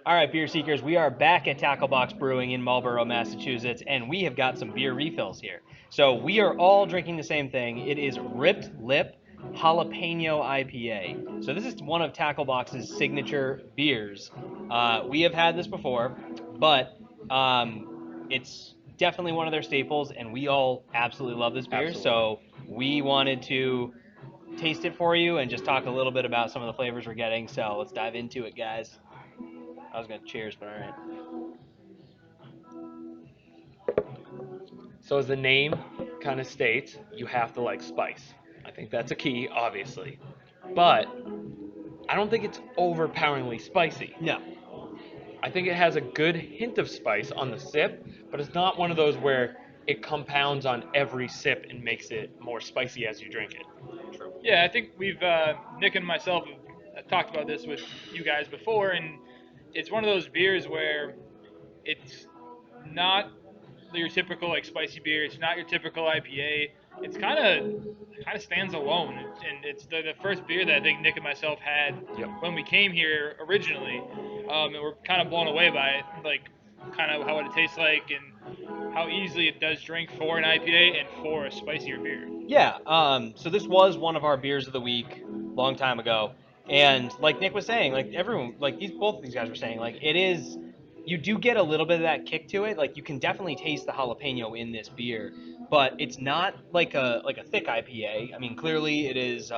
All right, beer seekers, we are back at Tackle Box Brewing in Marlborough, Massachusetts, and we have got some beer refills here. So we are all drinking the same thing. It is Ripped Lip Jalapeño IPA. So this is one of Tackle Box's signature beers. We have had this before, but it's definitely one of their staples, and we all absolutely love this beer. Absolutely. So we wanted to taste it for you and just talk a little bit about some of the flavors we're getting. So let's dive into it, guys. I was gonna cheers, but all right. So as the name kind of states, you have to like spice. I think that's a key, obviously. But I don't think it's overpoweringly spicy. No. I think it has a good hint of spice on the sip, but it's not one of those where it compounds on every sip and makes it more spicy as you drink it. Yeah, I think we've Nick and myself have talked about this with you guys before, and it's one of those beers where it's not your typical like spicy beer. It's not your typical IPA. It's kind of stands alone, and it's the first beer that I think Nick and myself had Yep. when we came here originally, and we're kind of blown away by it, like kind of how it tastes like and how easily it does drink for an IPA and for a spicier beer. Yeah. So this was one of our beers of the week, long time ago, and like Nick was saying, like everyone, like both of these guys were saying, like it is. You do get a little bit of that kick to it. Like you can definitely taste the jalapeno in this beer, but it's not like a thick IPA. I mean, clearly it is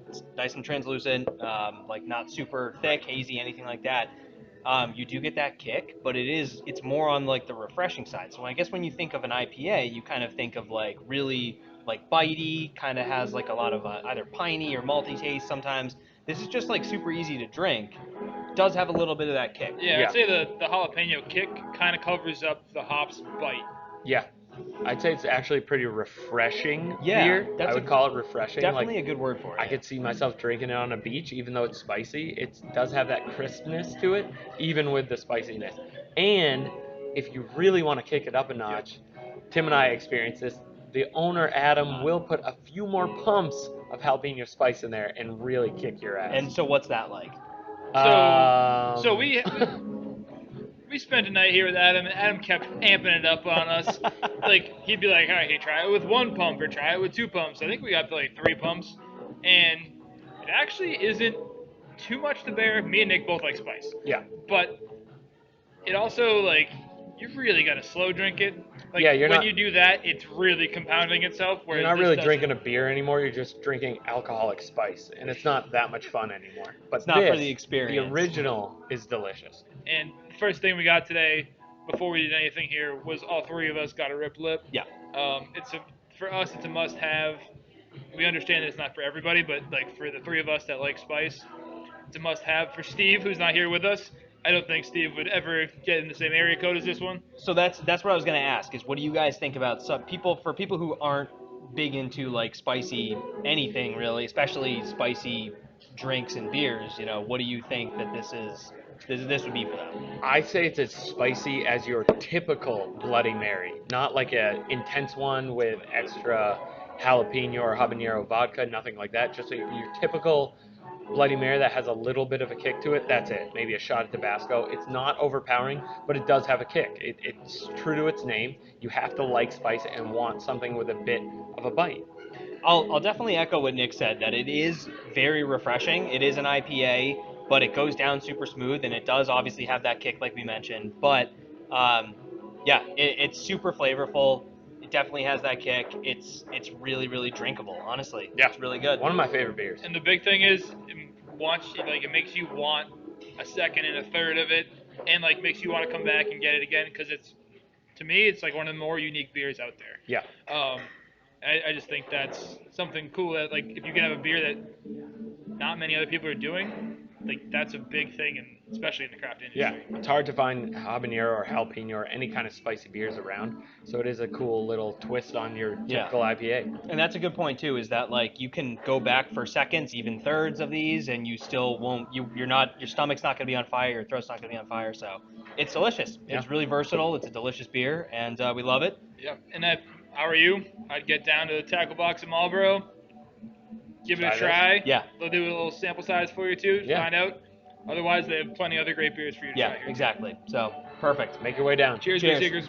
it's nice and translucent, like not super thick, hazy, anything like that. You do get that kick, but it's more on like the refreshing side. So I guess when you think of an IPA, you kind of think of like really like bitey, kind of has like a lot of either piney or malty taste sometimes. This is just like super easy to drink. Does have a little bit of that kick. Yeah, Yeah. I'd say the jalapeno kick kind of covers up the hops bite. Yeah. I'd say it's actually pretty refreshing Yeah, beer. that's I would call it refreshing. Definitely Like, a good word for it. I could see myself drinking it on a beach, even though it's spicy. It does have that crispness to it, even with the spiciness. And if you really want to kick it up a notch, Tim and I experienced this. The owner, Adam, will put a few more pumps of jalapeno spice in there and really kick your ass. And so what's that like? So we spent a night here with Adam, and Adam kept amping it up on us. Like he'd be like, "All right, hey, try it with 1 pump or try it with 2 pumps." I think we got to like 3 pumps, and it actually isn't too much to bear. Me and Nick both like spice, Yeah. but it also like you really got to slow drink it. Like Yeah, you're when not- you do that, it's really compounding itself. You're Whereas not this really doesn't. drinking a beer anymore. You're just drinking alcoholic spice, and it's not that much fun anymore. But It's not for this, the experience. The original is delicious. And the first thing we got today, before we did anything here, was all 3 of us got a Ripped Lip. Yeah. For us, it's a must-have. We understand that it's not for everybody, but like for the 3 of us that like spice, it's a must-have. For Steve, who's not here with us, I don't think Steve would ever get in the same area code as this one. So that's what I was gonna ask is what do you guys think about people who aren't big into like spicy anything really, especially spicy drinks and beers, you know, what do you think that this would be for them? I say it's as spicy as your typical Bloody Mary, not like a intense one with extra jalapeno or habanero vodka, nothing like that. Just your typical Bloody Mary that has a little bit of a kick to it. That's it. Maybe a shot of Tabasco. It's not overpowering, but it does have a kick. It's true to its name. You have to like spice and want something with a bit of a bite. I'll definitely echo what Nick said that it is very refreshing. It is an IPA, but it goes down super smooth, and it does obviously have that kick like we mentioned. But yeah, it's super flavorful. It definitely has that kick. It's really really drinkable. Honestly, Yeah. it's really good. One of my favorite beers. And the big thing is, it makes you want a second and a third of it, and like makes you want to come back and get it again because to me, it's like one of the more unique beers out there. Yeah. I just think that's something cool that like if you can have a beer that not many other people are doing, like that's a big thing, and especially in the craft industry. Yeah, it's hard to find habanero or jalapeno or any kind of spicy beers around, so it is a cool little twist on your typical IPA. And that's a good point too. Is that like you can go back for seconds, even thirds of these, and you still won't. Your stomach's not going to be on fire. Your throat's not going to be on fire. So it's delicious. Yeah. It's really versatile. It's a delicious beer, and we love it. Yeah. And if I were you, I'd get down to the Tackle Box in Marlborough, give it a Try this. try. Yeah. They'll do a little sample size for you too, to Yeah. find out. Otherwise, they have plenty of other great beers for you to try Yeah, here. exactly. So perfect. Make your way down. Cheers, Cheers. Beer Seekers.